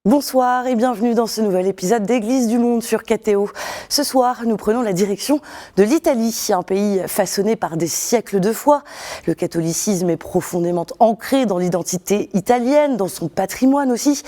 Bonsoir et bienvenue dans ce nouvel épisode d'Église du Monde sur KTO. Ce soir, nous prenons la direction de l'Italie, un pays façonné par des siècles de foi. Le catholicisme est profondément ancré dans l'identité italienne, dans son patrimoine aussi.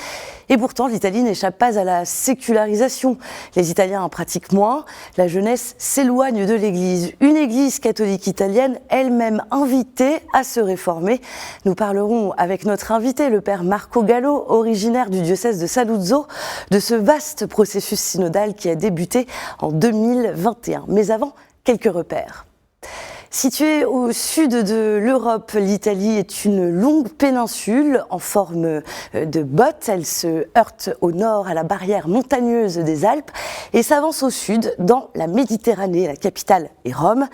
Et pourtant, l'Italie n'échappe pas à la sécularisation. Les Italiens en pratiquent moins, la jeunesse s'éloigne de l'Église. Une Église catholique italienne, elle-même invitée à se réformer. Nous parlerons avec notre invité, le père Marco Gallo, originaire du diocèse de Saluzzo, de ce vaste processus synodal qui a débuté en 2021. Mais avant, quelques repères. Située au sud de l'Europe, l'Italie est une longue péninsule en forme de botte. Elle se heurte au nord à la barrière montagneuse des Alpes et s'avance au sud dans la Méditerranée. La capitale est Rome.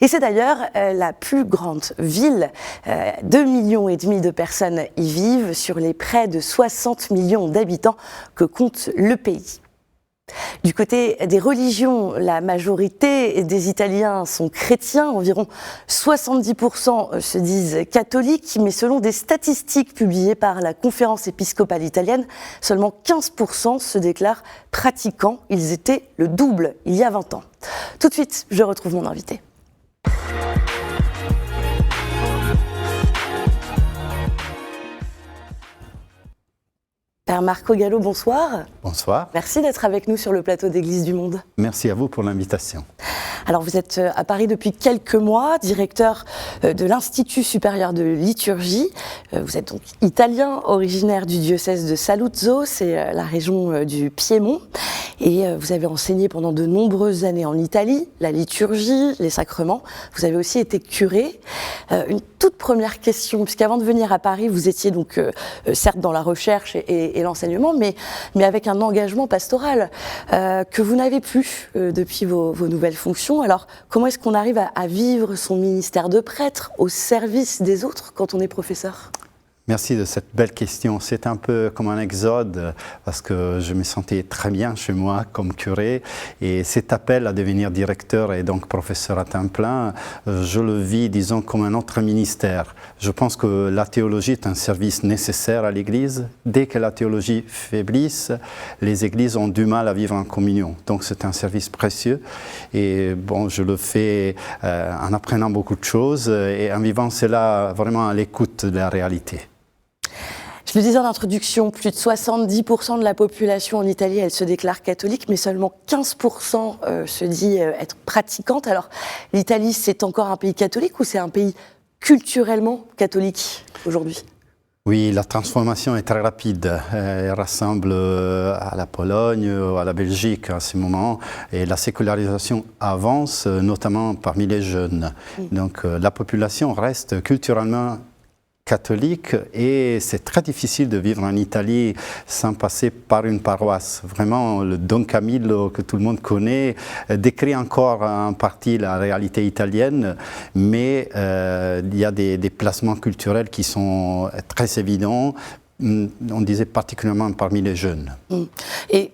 Et c'est d'ailleurs la plus grande ville. 2,5 millions de personnes y vivent sur les près de 60 millions d'habitants que compte le pays. Du côté des religions, la majorité des Italiens sont chrétiens, environ 70% se disent catholiques, mais selon des statistiques publiées par la Conférence épiscopale italienne, seulement 15% se déclarent pratiquants. Ils étaient le double il y a 20 ans. Tout de suite, je retrouve mon invité. Père Marco Gallo, bonsoir. Bonsoir. Merci d'être avec nous sur le plateau d'Église du Monde. Merci à vous pour l'invitation. Alors vous êtes à Paris depuis quelques mois, directeur de l'Institut supérieur de liturgie. Vous êtes donc italien, originaire du diocèse de Saluzzo, c'est la région du Piémont. Et vous avez enseigné pendant de nombreuses années en Italie, la liturgie, les sacrements. Vous avez aussi été curé. Une toute première question, puisqu'avant de venir à Paris, vous étiez donc certes dans la recherche et l'enseignement, mais avec un engagement pastoral que vous n'avez plus depuis vos nouvelles fonctions. Alors, comment est-ce qu'on arrive à vivre son ministère de prêtre au service des autres quand on est professeur ? Merci de cette belle question. C'est un peu comme un exode parce que je me sentais très bien chez moi comme curé et cet appel à devenir directeur et donc professeur à temps plein, je le vis, disons, comme un autre ministère. Je pense que la théologie est un service nécessaire à l'Église. Dès que la théologie faiblisse, les églises ont du mal à vivre en communion. Donc c'est un service précieux et bon, je le fais en apprenant beaucoup de choses et en vivant cela vraiment à l'écoute de la réalité. Je le disais en introduction, plus de 70% de la population en Italie, elle se déclare catholique, mais seulement 15% se dit être pratiquante. Alors, l'Italie, c'est encore un pays catholique ou c'est un pays culturellement catholique aujourd'hui ? Oui, la transformation est très rapide. Elle ressemble à la Pologne, à la Belgique à ce moment. Et la sécularisation avance, notamment parmi les jeunes. Donc, la population reste culturellement catholique et c'est très difficile de vivre en Italie sans passer par une paroisse. Vraiment, le Don Camillo que tout le monde connaît décrit encore en partie la réalité italienne, mais il y a des placements culturels qui sont très évidents. On disait particulièrement parmi les jeunes. Et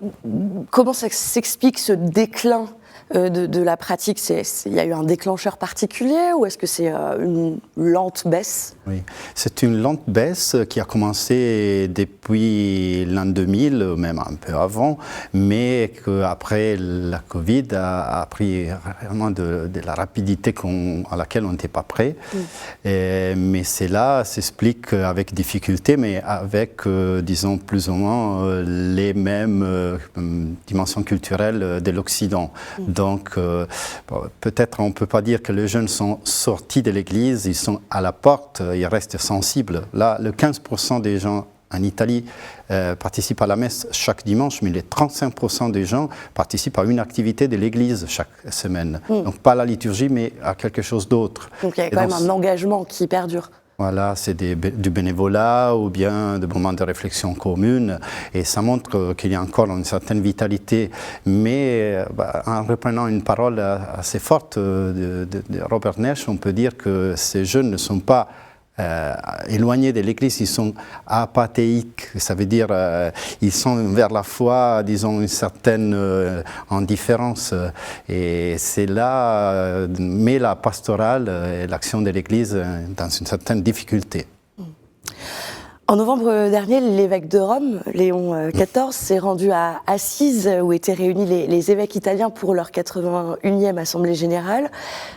comment ça s'explique ce déclin de la pratique? Il y a eu un déclencheur particulier ou est-ce que c'est une lente baisse? Oui, c'est une lente baisse qui a commencé depuis l'an 2000, même un peu avant, mais qu'après la Covid a pris vraiment de la rapidité à laquelle on n'était pas prêt. Mais cela s'explique avec difficulté, mais avec, disons, plus ou moins les mêmes dimensions culturelles de l'Occident. Donc, peut-être on ne peut pas dire que les jeunes sont sortis de l'Église, ils sont à la porte, ils restent sensibles. Là, le 15% des gens en Italie participent à la messe chaque dimanche, mais les 35% des gens participent à une activité de l'Église chaque semaine. Donc, pas à la liturgie, mais à quelque chose d'autre. Donc, il y a quand même un engagement qui perdure. Voilà, c'est du bénévolat ou bien des moments de réflexion commune et ça montre qu'il y a encore une certaine vitalité. Mais en reprenant une parole assez forte de Robert Nesch, on peut dire que ces jeunes ne sont pas éloignés de l'Église, ils sont apathéiques, ça veut dire ils sont vers la foi, disons, une certaine indifférence. Et c'est là, met la pastorale et l'action de l'Église dans une certaine difficulté. En novembre dernier, l'évêque de Rome, Léon XIV, s'est rendu à Assise, où étaient réunis les évêques italiens pour leur 81e Assemblée générale.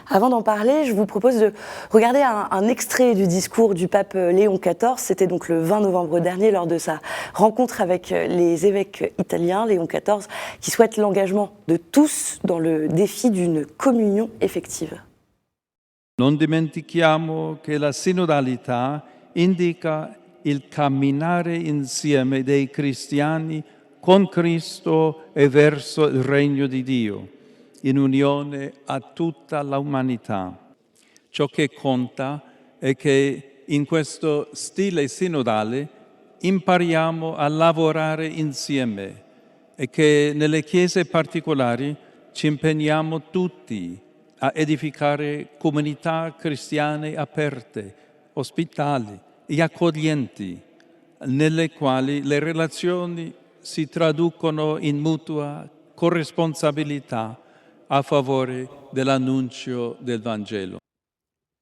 Avant d'en parler, je vous propose de regarder un extrait du discours du pape Léon XIV. C'était donc le 20 novembre dernier, lors de sa rencontre avec les évêques italiens, Léon XIV, qui souhaite l'engagement de tous dans le défi d'une communion effective. Non dimentichiamo che la sinodalità indica il camminare insieme dei cristiani con Cristo e verso il regno di Dio, in unione a tutta l'umanità. Ciò che conta è che in questo stile sinodale impariamo a lavorare insieme e che nelle chiese particolari ci impegniamo tutti a edificare comunità cristiane aperte, ospitali e accoglienti, nelle quali le relazioni si traducono in mutua corresponsabilità a favore dell'annuncio del Vangelo.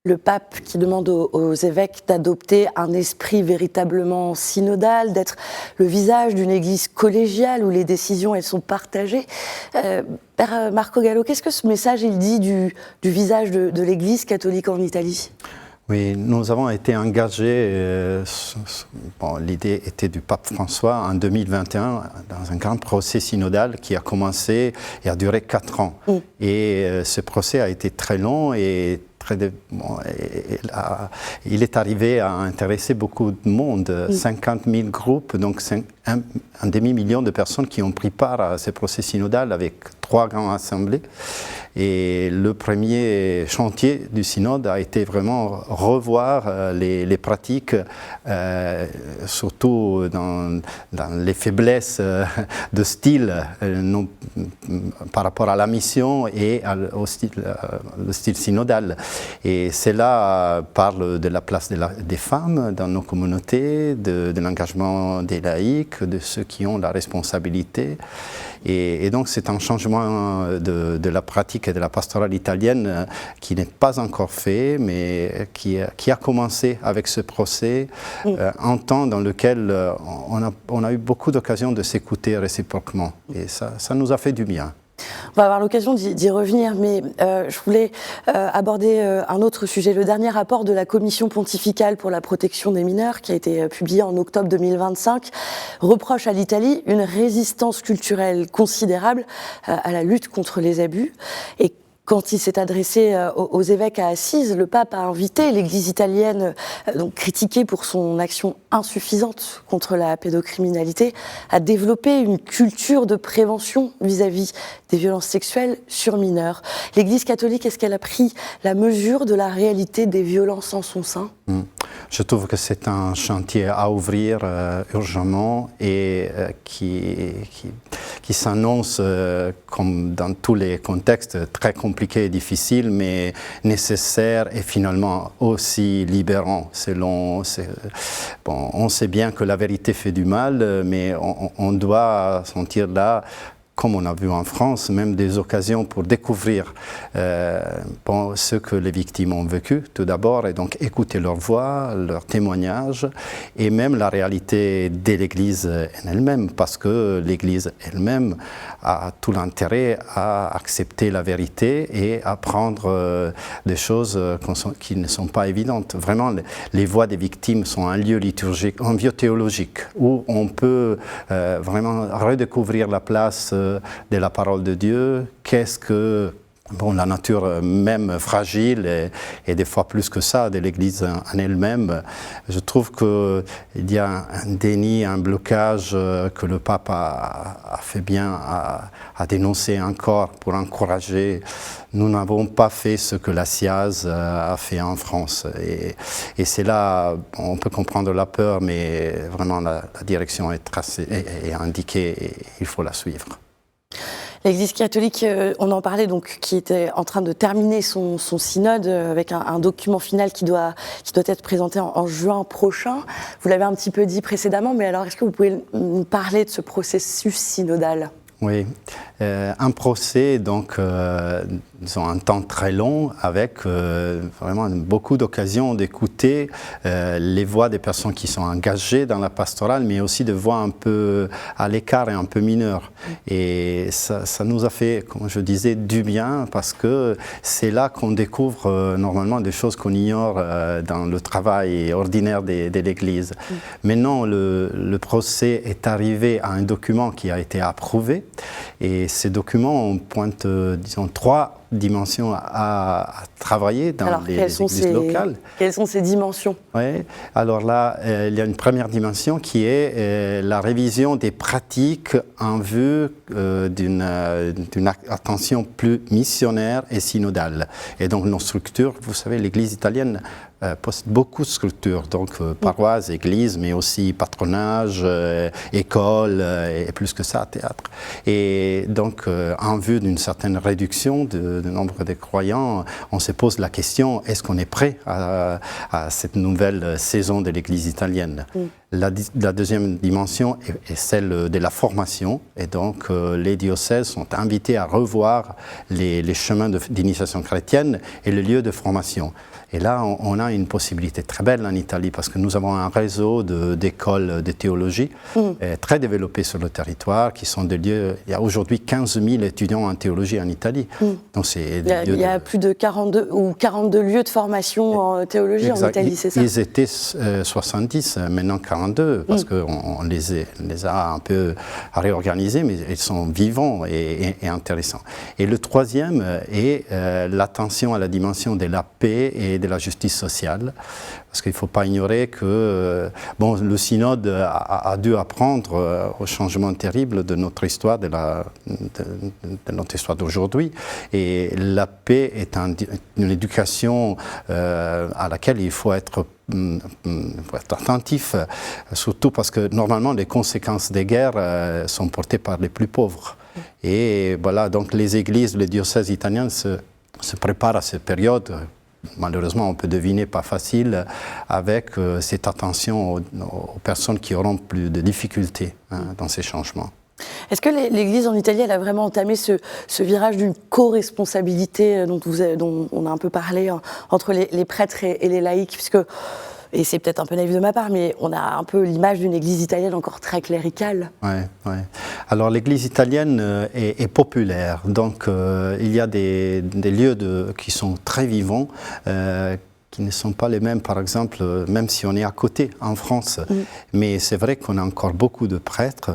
Le pape qui demande aux évêques d'adopter un esprit véritablement synodal, d'être le visage d'une église collégiale où les décisions elles sont partagées. Père Marco Gallo, qu'est-ce que ce message il dit du visage de l'église catholique en Italie ? Oui, nous avons été engagés, l'idée était du pape François en 2021 dans un grand procès synodal qui a commencé et a duré 4 ans. Et ce procès a été très long et il est arrivé à intéresser beaucoup de monde, 50 000 groupes, donc un demi-million de personnes qui ont pris part à ce procès synodal avec 3 grandes assemblées. Et le premier chantier du synode a été vraiment revoir les pratiques, surtout dans les faiblesses de style par rapport à la mission et au le style synodal. Et cela parle de la place des femmes dans nos communautés, de l'engagement des laïcs, de ceux qui ont la responsabilité. Et donc c'est un changement de la pratique et de la pastorale italienne qui n'est pas encore fait, mais qui a commencé avec ce procès, un temps dans lequel on a eu beaucoup d'occasions de s'écouter réciproquement. Et ça nous a fait du bien. On va avoir l'occasion d'y revenir, mais je voulais aborder un autre sujet. Le dernier rapport de la Commission pontificale pour la protection des mineurs, qui a été publié en octobre 2025, reproche à l'Italie une résistance culturelle considérable à la lutte contre les abus. Et quand il s'est adressé aux évêques à Assise, le pape a invité l'Église italienne, donc critiquée pour son action insuffisante contre la pédocriminalité, à développer une culture de prévention vis-à-vis des violences sexuelles sur mineurs. L'Église catholique, est-ce qu'elle a pris la mesure de la réalité des violences en son sein ? Je trouve que c'est un chantier à ouvrir urgemment et qui s'annonce, comme dans tous les contextes, très compliqué et difficile, mais nécessaire et finalement aussi libérant. On sait bien que la vérité fait du mal, mais on doit sentir là, comme on a vu en France, même des occasions pour découvrir ce que les victimes ont vécu tout d'abord, et donc écouter leur voix, leurs témoignages, et même la réalité de l'Église elle-même, parce que l'Église elle-même a tout l'intérêt à accepter la vérité et à prendre des choses qui ne sont pas évidentes. Vraiment, les voix des victimes sont un lieu liturgique, un lieu théologique, où on peut vraiment redécouvrir la place de la parole de Dieu, qu'est-ce que la nature même fragile et des fois plus que ça de l'Église en elle-même. Je trouve qu'il y a un déni, un blocage que le pape a fait bien à dénoncer encore pour encourager. Nous n'avons pas fait ce que la SIAZ a fait en France. Et c'est là, on peut comprendre la peur, mais vraiment la direction est tracée et indiquée et il faut la suivre. L'Église catholique, on en parlait donc, qui était en train de terminer son synode avec un document final qui doit être présenté en juin prochain. Vous l'avez un petit peu dit précédemment, mais alors est-ce que vous pouvez nous parler de ce processus synodal ? Oui, un procès donc disons, un temps très long avec vraiment beaucoup d'occasions d'écouter les voix des personnes qui sont engagées dans la pastorale, mais aussi de voix un peu à l'écart et un peu mineures. Et ça nous a fait, comme je disais, du bien parce que c'est là qu'on découvre normalement des choses qu'on ignore dans le travail ordinaire de l'Église. Maintenant, le procès est arrivé à un document qui a été approuvé et ces documents, on pointe, disons, 3 dimensions à travailler dans les églises locales. Quelles sont ces dimensions? Oui, alors là, il y a une première dimension qui est la révision des pratiques en vue d'une attention plus missionnaire et synodale. Et donc nos structures, vous savez, l'Église italienne possède beaucoup de structures, donc paroisses, églises, mais aussi patronage, école et plus que ça, théâtre. Et donc, en vue d'une certaine réduction du nombre de croyants, on se pose la question, est-ce qu'on est prêt à cette nouvelle saison de l'Église italienne? La deuxième dimension est celle de la formation, et donc les diocèses sont invités à revoir les chemins d'initiation chrétienne et le lieu de formation. Et là, on a une possibilité très belle en Italie parce que nous avons un réseau d'écoles de théologie très développé sur le territoire, qui sont des lieux. Il y a aujourd'hui 15 000 étudiants en théologie en Italie. Donc il y a plus de 42 lieux de formation en théologie en Italie, c'est ça? Ils étaient 70, maintenant 42, parce qu'on les a un peu réorganisés, mais ils sont vivants et intéressants. Et le troisième est l'attention à la dimension de la paix et de la justice sociale, parce qu'il ne faut pas ignorer que le synode a dû apprendre au changement terrible de notre histoire, de notre histoire d'aujourd'hui, et la paix est une éducation à laquelle il faut être attentif, surtout parce que normalement les conséquences des guerres sont portées par les plus pauvres. Et voilà, donc les églises, les diocèses italiens se préparent à cette période. Malheureusement, on peut deviner pas facile, avec cette attention aux personnes qui auront plus de difficultés dans ces changements. Est-ce que l'Église en Italie, elle a vraiment entamé ce virage d'une co-responsabilité dont on a un peu parlé entre les prêtres et les laïcs, puisque, et c'est peut-être un peu naïf de ma part, mais on a un peu l'image d'une Église italienne encore très cléricale. Oui. Alors l'Église italienne est populaire, donc il y a des lieux qui sont très vivants, qui ne sont pas les mêmes, par exemple, même si on est à côté, en France. Mais c'est vrai qu'on a encore beaucoup de prêtres.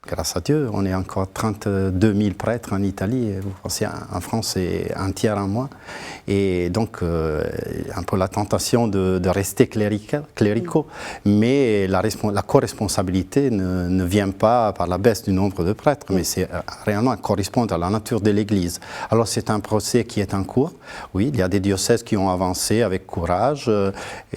Grâce à Dieu, on est encore 32 000 prêtres en Italie. Vous pensez, en France, c'est un tiers en moins. Et donc, un peu la tentation de rester cléricaux. Mais la co-responsabilité ne vient pas par la baisse du nombre de prêtres, mais c'est réellement correspond à la nature de l'Église. Alors, c'est un procès qui est en cours. Oui, il y a des diocèses qui ont avancé avec courage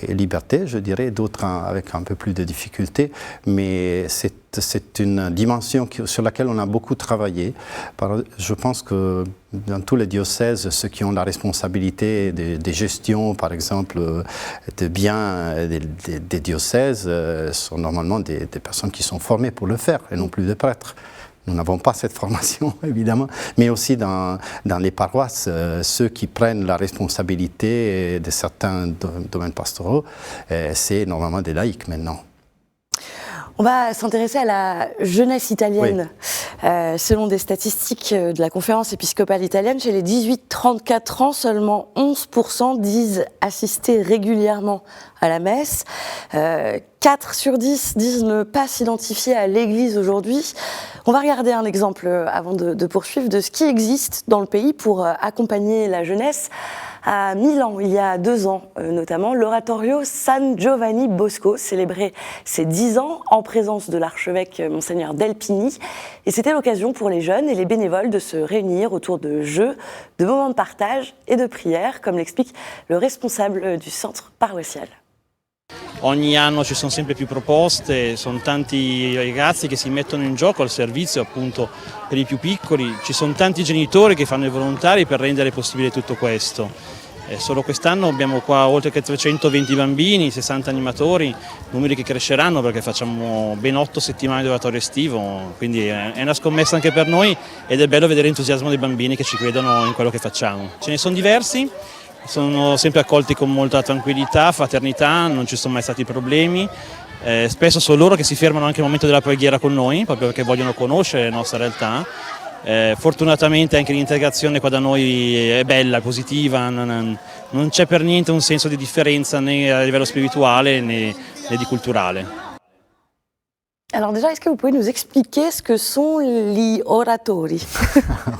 et liberté, je dirais, d'autres avec un peu plus de difficultés. Mais c'est une dimension sur laquelle on a beaucoup travaillé. Je pense que dans tous les diocèses, ceux qui ont la responsabilité des gestions, par exemple, de biens des diocèses, sont normalement des personnes qui sont formées pour le faire, et non plus des prêtres. Nous n'avons pas cette formation, évidemment, mais aussi dans les paroisses, ceux qui prennent la responsabilité de certains domaines pastoraux, c'est normalement des laïcs maintenant. On va s'intéresser à la jeunesse italienne. Oui. Selon des statistiques de la conférence épiscopale italienne, chez les 18-34 ans, seulement 11% disent assister régulièrement à la messe. 4 sur 10 disent ne pas s'identifier à l'Église aujourd'hui. On va regarder un exemple avant de poursuivre de ce qui existe dans le pays pour accompagner la jeunesse. À Milan, il y a 2 ans notamment, l'oratorio San Giovanni Bosco célébrait ses 10 ans en présence de l'archevêque Monseigneur Delpini. Et c'était l'occasion pour les jeunes et les bénévoles de se réunir autour de jeux, de moments de partage et de prières, comme l'explique le responsable du centre paroissial. Ogni anno ci sono sempre più proposte, sono tanti ragazzi che si mettono in gioco al servizio appunto per i più piccoli, ci sono tanti genitori che fanno i volontari per rendere possibile tutto questo. Solo quest'anno abbiamo qua oltre che 320 bambini, 60 animatori, numeri che cresceranno perché facciamo ben 8 settimane di oratorio estivo, quindi è una scommessa anche per noi ed è bello vedere l'entusiasmo dei bambini che ci credono in quello che facciamo. Ce ne sono diversi, sono sempre accolti con molta tranquillità, fraternità, non ci sono mai stati problemi. Spesso sono loro che si fermano anche al momento della preghiera con noi, proprio perché vogliono conoscere la nostra realtà. Fortunatamente anche l'integrazione qua da noi è bella, è positiva, non c'è per niente un senso di differenza né a livello spirituale né di culturale. Alors déjà, est-ce que vous pouvez nous expliquer ce que sont gli oratori?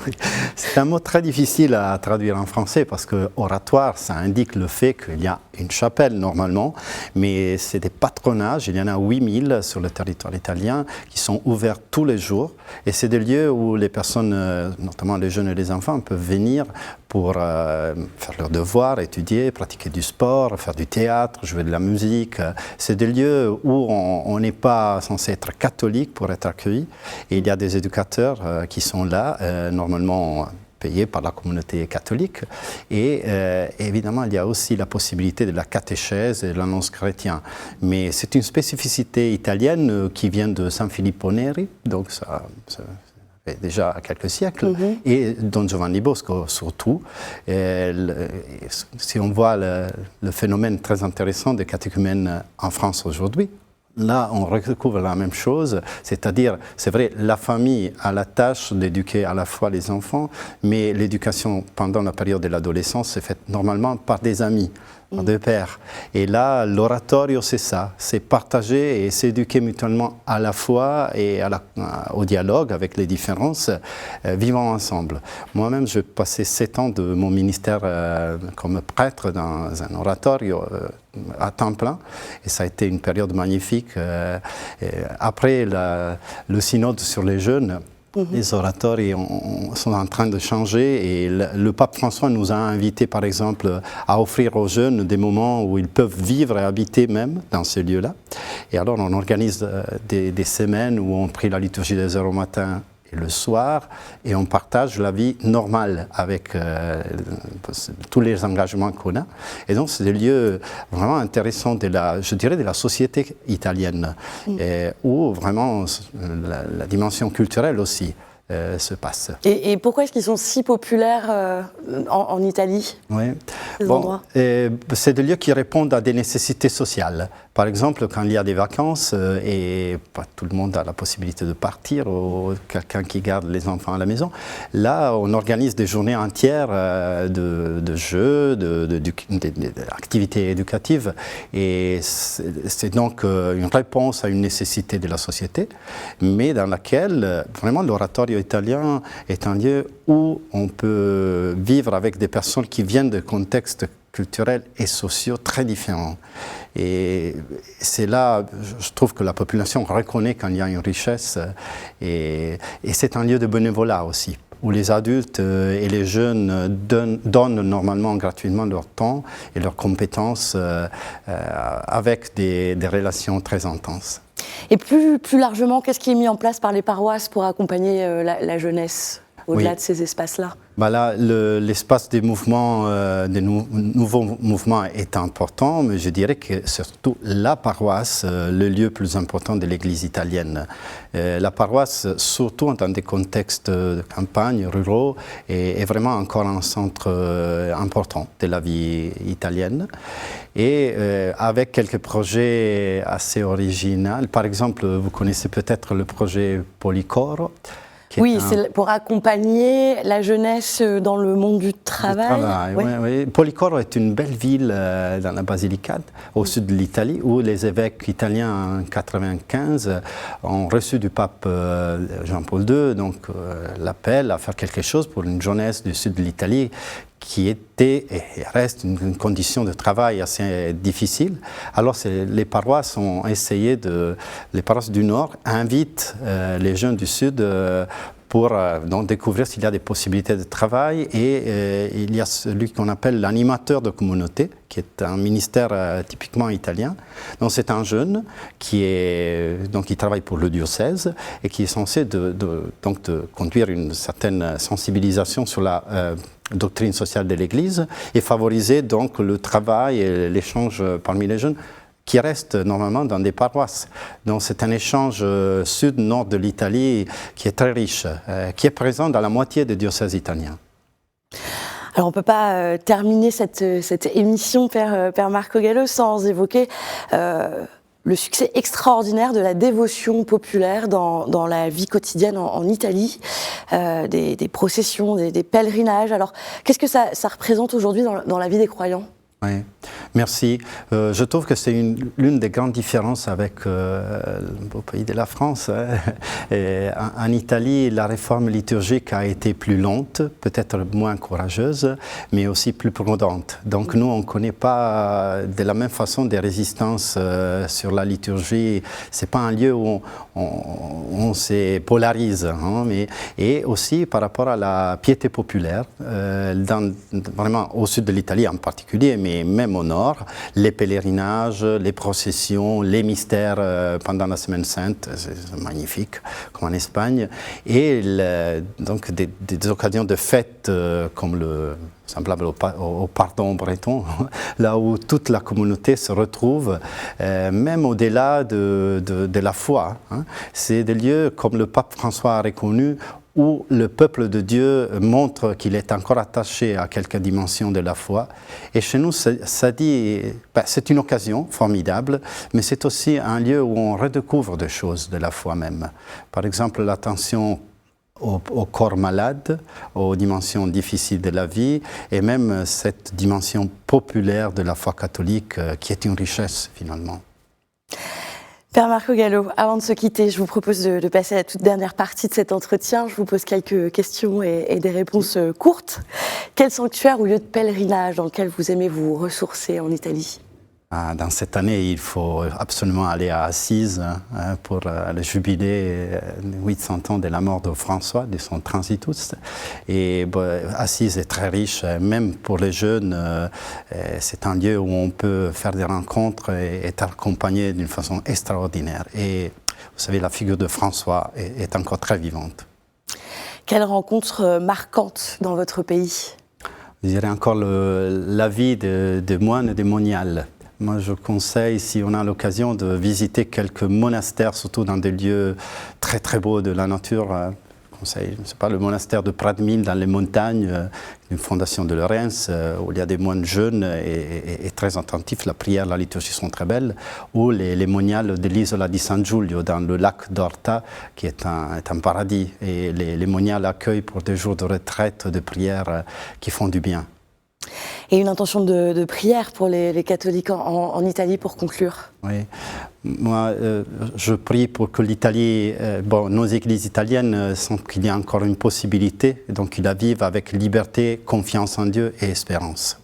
Oui. C'est un mot très difficile à traduire en français parce que oratoire, ça indique le fait qu'il y a une chapelle normalement, mais c'est des patronages, il y en a 8000 sur le territoire italien qui sont ouverts tous les jours et c'est des lieux où les personnes, notamment les jeunes et les enfants, peuvent venir pour faire leurs devoirs, étudier, pratiquer du sport, faire du théâtre, jouer de la musique. C'est des lieux où on n'est pas censé être catholique pour être accueilli. Et il y a des éducateurs qui sont là, normalement payés par la communauté catholique. Et évidemment, il y a aussi la possibilité de la catéchèse et de l'annonce chrétien. Mais c'est une spécificité italienne qui vient de San Filippo Neri, donc ça fait déjà quelques siècles, et Don Giovanni Bosco surtout. Si on voit le phénomène très intéressant des catéchumènes en France aujourd'hui, là, on redécouvre la même chose, c'est-à-dire, c'est vrai, la famille a la tâche d'éduquer à la fois les enfants, mais l'éducation pendant la période de l'adolescence c'est faite normalement par des amis, par des pères. Et là, l'oratorio, c'est ça, c'est partager et s'éduquer mutuellement à la fois et au dialogue avec les différences, vivant ensemble. Moi-même, j'ai passé 7 ans de mon ministère comme prêtre dans un oratorio à temps plein et ça a été une période magnifique. Après le synode sur les jeunes, les oratori sont en train de changer et le pape François nous a invités par exemple à offrir aux jeunes des moments où ils peuvent vivre et habiter même dans ces lieux-là. Et alors on organise des semaines où on prie la liturgie des heures au matin et le soir et on partage la vie normale avec tous les engagements qu'on a. Et donc c'est des lieux vraiment intéressants je dirais de la société italienne où vraiment la dimension culturelle aussi se passe. Et pourquoi est-ce qu'ils sont si populaires en Italie, oui. ces endroits? C'est des lieux qui répondent à des nécessités sociales. Par exemple, quand il y a des vacances et pas tout le monde a la possibilité de partir ou quelqu'un qui garde les enfants à la maison, là on organise des journées entières de jeux, d'activités éducatives et c'est donc une réponse à une nécessité de la société, mais dans laquelle vraiment l'oratorio italien est un lieu où on peut vivre avec des personnes qui viennent de contextes culturels et sociaux très différents. Et c'est là, je trouve que la population reconnaît qu'il y a une richesse et c'est un lieu de bénévolat aussi, où les adultes et les jeunes donnent normalement gratuitement leur temps et leurs compétences avec des relations très intenses. Et plus largement, qu'est-ce qui est mis en place par les paroisses pour accompagner la jeunesse au-delà de ces espaces-là? Là, l'espace des mouvements, des nouveaux mouvements est important, mais je dirais que surtout la paroisse, le lieu plus important de l'Église italienne. La paroisse, surtout dans des contextes de campagne, ruraux, est vraiment encore un centre important de la vie italienne. Et avec quelques projets assez originaux, par exemple, vous connaissez peut-être le projet Policoro. Oui, c'est pour accompagner la jeunesse dans le monde du travail. Oui. Policoro est une belle ville dans la Basilicate, au sud de l'Italie, où les évêques italiens en 1995 ont reçu du pape Jean-Paul II l'appel à faire quelque chose pour une jeunesse du sud de l'Italie qui était et reste une condition de travail assez difficile. Alors les paroisses ont essayé les paroisses du Nord invitent les jeunes du Sud pour donc découvrir s'il y a des possibilités de travail. Et il y a celui qu'on appelle l'animateur de communauté, qui est un ministère typiquement italien. Donc c'est un jeune qui travaille pour le diocèse et qui est censé de conduire une certaine sensibilisation sur la doctrine sociale de l'Église et favoriser donc le travail et l'échange parmi les jeunes qui restent normalement dans des paroisses. Donc c'est un échange sud-nord de l'Italie qui est très riche, qui est présent dans la moitié des diocèses italiens. Alors on ne peut pas terminer cette émission, Père Marco Gallo, sans évoquer le succès extraordinaire de la dévotion populaire dans la vie quotidienne en Italie, des processions, des pèlerinages. Alors qu'est-ce que ça représente aujourd'hui dans la vie des croyants ? Oui, merci. Je trouve que c'est l'une des grandes différences avec le beau pays de la France. En Italie, la réforme liturgique a été plus lente, peut-être moins courageuse, mais aussi plus prudente. Donc nous, on ne connaît pas de la même façon des résistances sur la liturgie. Ce n'est pas un lieu où on se polarise, hein, et aussi par rapport à la piété populaire, vraiment au sud de l'Italie en particulier, mais même au nord, les pèlerinages, les processions, les mystères pendant la Semaine Sainte, c'est magnifique, comme en Espagne, et donc des occasions de fêtes comme semblable au pardon breton, là où toute la communauté se retrouve, même au-delà de la foi. Hein. C'est des lieux, comme le pape François a reconnu, où le peuple de Dieu montre qu'il est encore attaché à quelques dimensions de la foi. Et chez nous, c'est une occasion formidable, mais c'est aussi un lieu où on redécouvre des choses de la foi même. Par exemple, l'attention au corps malade, aux dimensions difficiles de la vie, et même cette dimension populaire de la foi catholique qui est une richesse finalement. Père Marco Gallo, avant de se quitter, je vous propose de passer à la toute dernière partie de cet entretien. Je vous pose quelques questions et des réponses courtes. Quel sanctuaire ou lieu de pèlerinage dans lequel vous aimez vous ressourcer en Italie ? Dans cette année, il faut absolument aller à Assise pour le jubilé 800 ans de la mort de François, de son transitus. Et Assise est très riche, même pour les jeunes. C'est un lieu où on peut faire des rencontres et être accompagné d'une façon extraordinaire. Et vous savez, la figure de François est encore très vivante. Quelle rencontre marquante dans votre pays ? Je dirais encore la vie de moines et de moniales. Moi, je conseille, si on a l'occasion, de visiter quelques monastères, surtout dans des lieux très très beaux de la nature. Je conseille, je ne sais pas, le monastère de Pradmil dans les montagnes, une fondation de Lorenz, où il y a des moines jeunes et très attentifs. La prière, la liturgie sont très belles. Ou les moniales de l'isola di San Giulio, dans le lac d'Orta, qui est un paradis. Et les moniales accueillent pour des jours de retraite, de prière qui font du bien. Et une intention de prière pour les catholiques en Italie pour conclure. Oui, moi je prie pour que l'Italie, nos églises italiennes sentent qu'il y a encore une possibilité, donc qu'ils la vivent avec liberté, confiance en Dieu et espérance.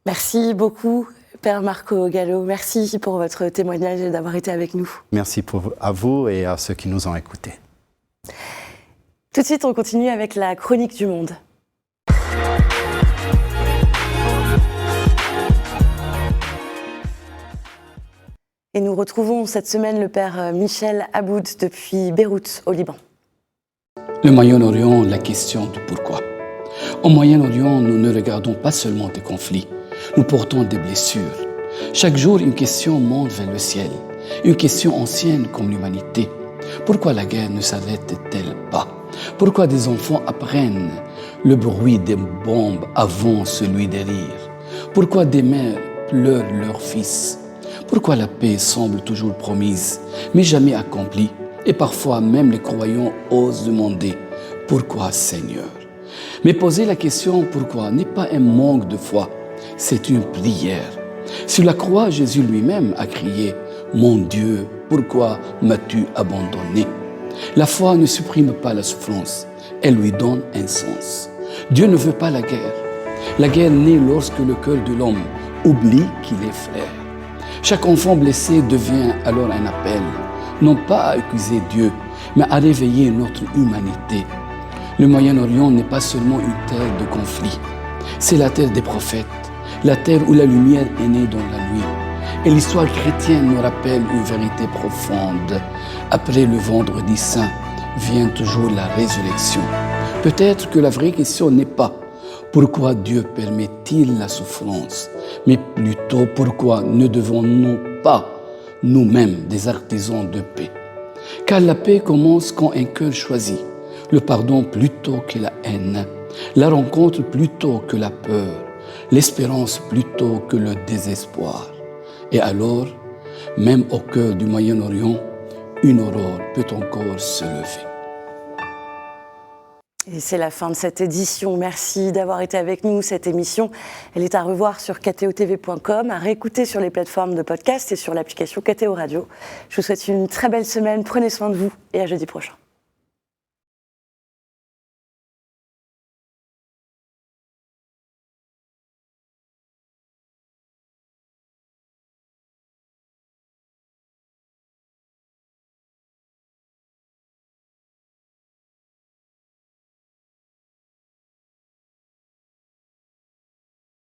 Merci beaucoup, Père Marco Gallo. Merci pour votre témoignage et d'avoir été avec nous. Merci à vous et à ceux qui nous ont écoutés. Tout de suite, on continue avec la chronique du monde. Et nous retrouvons cette semaine le Père Michel Aboud depuis Beyrouth, au Liban. Le Moyen-Orient, la question du pourquoi. Au Moyen-Orient, nous ne regardons pas seulement des conflits, nous portons des blessures. Chaque jour, une question monte vers le ciel, une question ancienne comme l'humanité. Pourquoi la guerre ne s'arrête-t-elle pas ? Pourquoi des enfants apprennent le bruit des bombes avant celui des rires ? Pourquoi des mères pleurent leurs fils ? Pourquoi la paix semble toujours promise, mais jamais accomplie? Et parfois même les croyants osent demander « Pourquoi, Seigneur ?» Mais poser la question « Pourquoi » n'est pas un manque de foi, c'est une prière. Sur la croix, Jésus lui-même a crié « Mon Dieu, pourquoi m'as-tu abandonné ?» La foi ne supprime pas la souffrance, elle lui donne un sens. Dieu ne veut pas la guerre. La guerre naît lorsque le cœur de l'homme oublie qu'il est frère. Chaque enfant blessé devient alors un appel, non pas à accuser Dieu, mais à réveiller notre humanité. Le Moyen-Orient n'est pas seulement une terre de conflit, c'est la terre des prophètes, la terre où la lumière est née dans la nuit. Et l'histoire chrétienne nous rappelle une vérité profonde. Après le vendredi saint vient toujours la résurrection. Peut-être que la vraie question n'est pas pourquoi Dieu permet-il la souffrance, mais plutôt pourquoi ne devons-nous pas nous-mêmes des artisans de paix. Car la paix commence quand un cœur choisit le pardon plutôt que la haine, la rencontre plutôt que la peur, l'espérance plutôt que le désespoir. Et alors, même au cœur du Moyen-Orient, une aurore peut encore se lever. Et c'est la fin de cette édition. Merci d'avoir été avec nous. Cette émission, elle est à revoir sur ktotv.com, à réécouter sur les plateformes de podcast et sur l'application KTO Radio. Je vous souhaite une très belle semaine. Prenez soin de vous et à jeudi prochain.